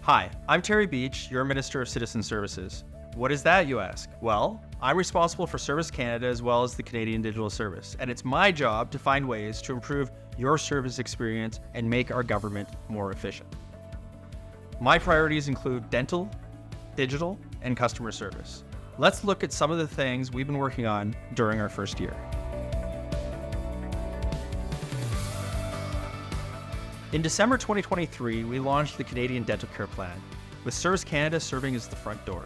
Hi, I'm Terry Beech, your Minister of Citizen Services. What is that, you ask? Well, I'm responsible for Service Canada as well as the Canadian Digital Service, and it's my job to find ways to improve your service experience and make our government more efficient. My priorities include dental, digital, and customer service. Let's look at some of the things we've been working on during our first year. In December 2023, we launched the Canadian Dental Care Plan, with Service Canada serving as the front door.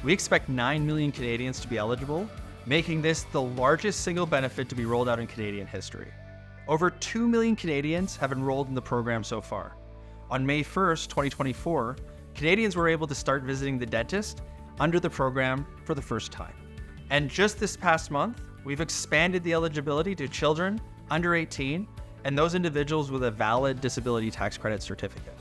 We expect 9 million Canadians to be eligible, making this the largest single benefit to be rolled out in Canadian history. Over 2 million Canadians have enrolled in the program so far. On May 1st, 2024, Canadians were able to start visiting the dentist under the program for the first time. And just this past month, we've expanded the eligibility to children under 18 and those individuals with a valid disability tax credit certificate.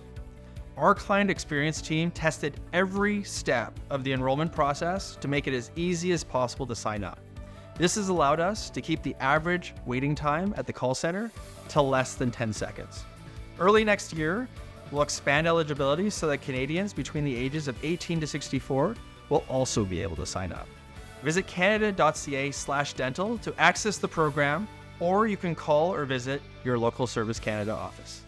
Our client experience team tested every step of the enrollment process to make it as easy as possible to sign up. This has allowed us to keep the average waiting time at the call center to less than 10 seconds. Early next year, we'll expand eligibility so that Canadians between the ages of 18 to 64 will also be able to sign up. Visit canada.ca/dental to access the program, or you can call or visit your local Service Canada office.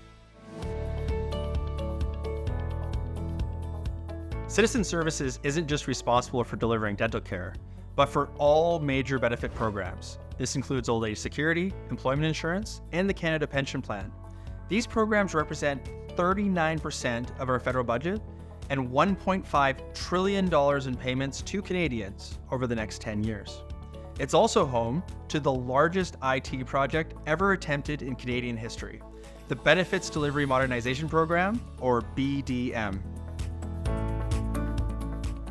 Citizen Services isn't just responsible for delivering dental care, but for all major benefit programs. This includes old age security, employment insurance, and the Canada Pension Plan. These programs represent 39% of our federal budget and $1.5 trillion in payments to Canadians over the next 10 years. It's also home to the largest IT project ever attempted in Canadian history, the Benefits Delivery Modernization Program, or BDM.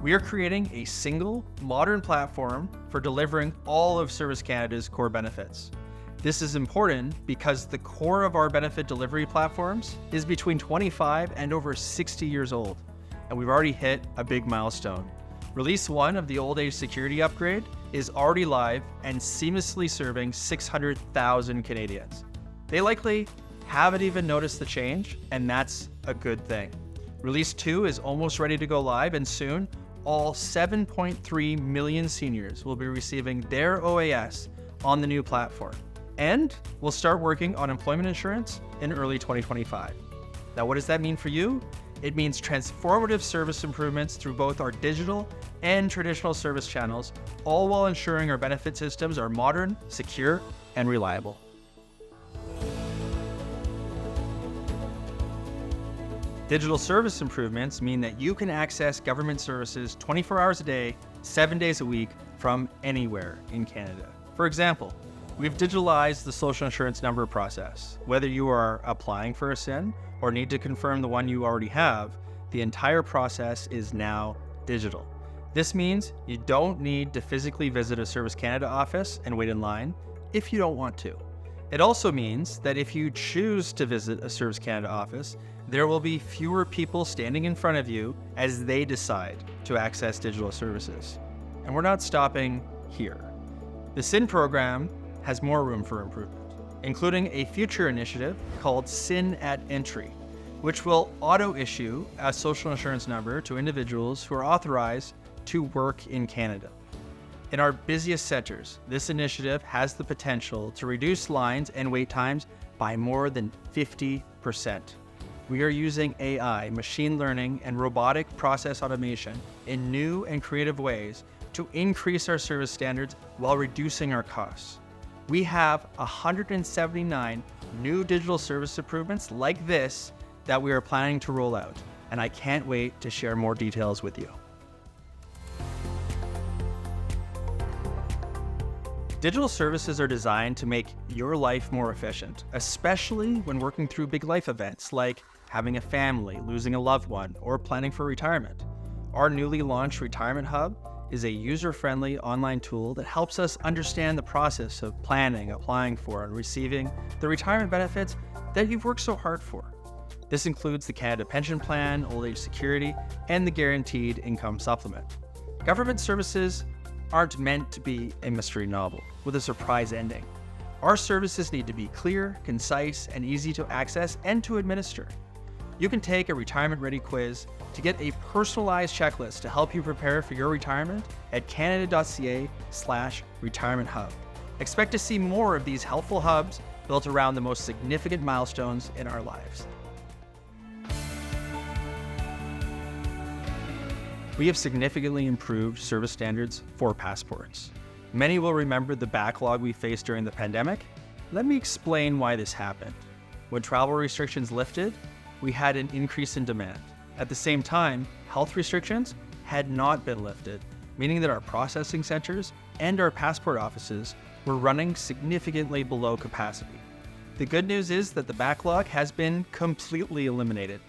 We are creating a single, modern platform for delivering all of Service Canada's core benefits. This is important because the core of our benefit delivery platforms is between 25 and over 60 years old, and we've already hit a big milestone. Release 1 of the old age security upgrade is already live and seamlessly serving 600,000 Canadians. They likely haven't even noticed the change, and that's a good thing. Release 2 is almost ready to go live, and soon, all 7.3 million seniors will be receiving their OAS on the new platform. And we'll start working on employment insurance in early 2025. Now, what does that mean for you? It means transformative service improvements through both our digital and traditional service channels, all while ensuring our benefit systems are modern, secure, and reliable. Digital service improvements mean that you can access government services 24 hours a day, 7 days a week from anywhere in Canada. For example, we've digitalized the social insurance number process. Whether you are applying for a SIN or need to confirm the one you already have, the entire process is now digital. This means you don't need to physically visit a Service Canada office and wait in line if you don't want to. It also means that if you choose to visit a Service Canada office, there will be fewer people standing in front of you as they decide to access digital services. And we're not stopping here. The SIN program has more room for improvement, including a future initiative called SIN at Entry, which will auto-issue a social insurance number to individuals who are authorized to work in Canada. In our busiest centers, this initiative has the potential to reduce lines and wait times by more than 50%. We are using AI, machine learning, and robotic process automation in new and creative ways to increase our service standards while reducing our costs. We have 179 new digital service improvements like this that we are planning to roll out, and I can't wait to share more details with you. Digital services are designed to make your life more efficient, especially when working through big life events like having a family, losing a loved one, or planning for retirement. Our newly launched Retirement Hub is a user-friendly online tool that helps us understand the process of planning, applying for, and receiving the retirement benefits that you've worked so hard for. This includes the Canada Pension Plan, old age security, and the Guaranteed Income Supplement. Government services aren't meant to be a mystery novel with a surprise ending. Our services need to be clear, concise, and easy to access and to administer. You can take a retirement-ready quiz to get a personalized checklist to help you prepare for your retirement at canada.ca/retirement hub. Expect to see more of these helpful hubs built around the most significant milestones in our lives. We have significantly improved service standards for passports. Many will remember the backlog we faced during the pandemic. Let me explain why this happened. When travel restrictions lifted, we had an increase in demand. At the same time, health restrictions had not been lifted, meaning that our processing centers and our passport offices were running significantly below capacity. The good news is that the backlog has been completely eliminated.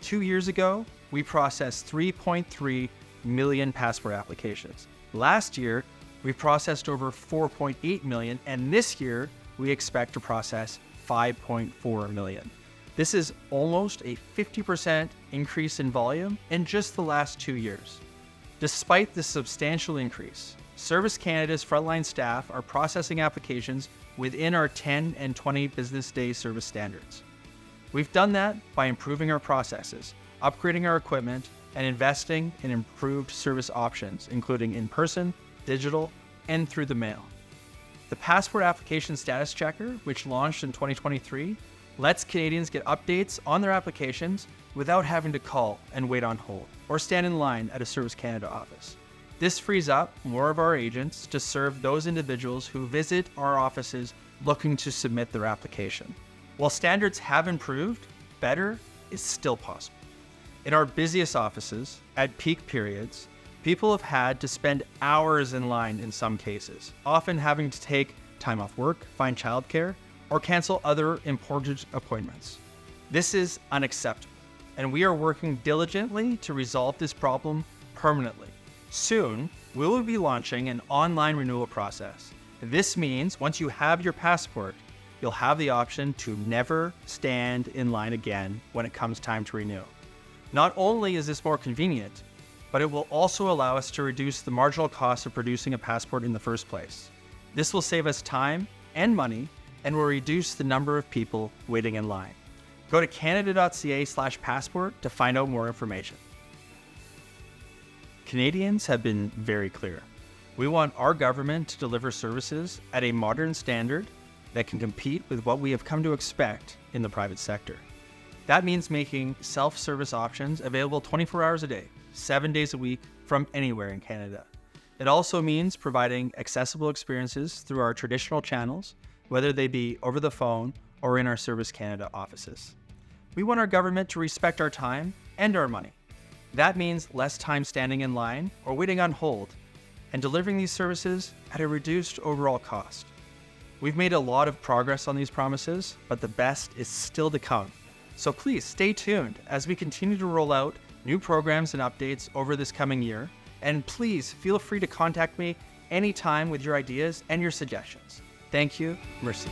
2 years ago, we processed 3.3 million passport applications. Last year, we processed over 4.8 million, and this year, we expect to process 5.4 million. This is almost a 50% increase in volume in just the last 2 years. Despite this substantial increase, Service Canada's frontline staff are processing applications within our 10 and 20 business day service standards. We've done that by improving our processes, upgrading our equipment, and investing in improved service options, including in-person, digital, and through the mail. The Passport Application Status Checker, which launched in 2023, lets Canadians get updates on their applications without having to call and wait on hold or stand in line at a Service Canada office. This frees up more of our agents to serve those individuals who visit our offices looking to submit their application. While standards have improved, better is still possible. In our busiest offices, at peak periods, people have had to spend hours in line in some cases, often having to take time off work, find childcare, or cancel other important appointments. This is unacceptable, and we are working diligently to resolve this problem permanently. Soon, we will be launching an online renewal process. This means once you have your passport, you'll have the option to never stand in line again when it comes time to renew. Not only is this more convenient, but it will also allow us to reduce the marginal cost of producing a passport in the first place. This will save us time and money and will reduce the number of people waiting in line. Go to canada.ca/passport to find out more information. Canadians have been very clear. We want our government to deliver services at a modern standard that can compete with what we have come to expect in the private sector. That means making self-service options available 24 hours a day, 7 days a week, from anywhere in Canada. It also means providing accessible experiences through our traditional channels, whether they be over the phone or in our Service Canada offices. We want our government to respect our time and our money. That means less time standing in line or waiting on hold, and delivering these services at a reduced overall cost. We've made a lot of progress on these promises, but the best is still to come. So please stay tuned as we continue to roll out new programs and updates over this coming year, and please feel free to contact me anytime with your ideas and your suggestions. Thank you. Merci.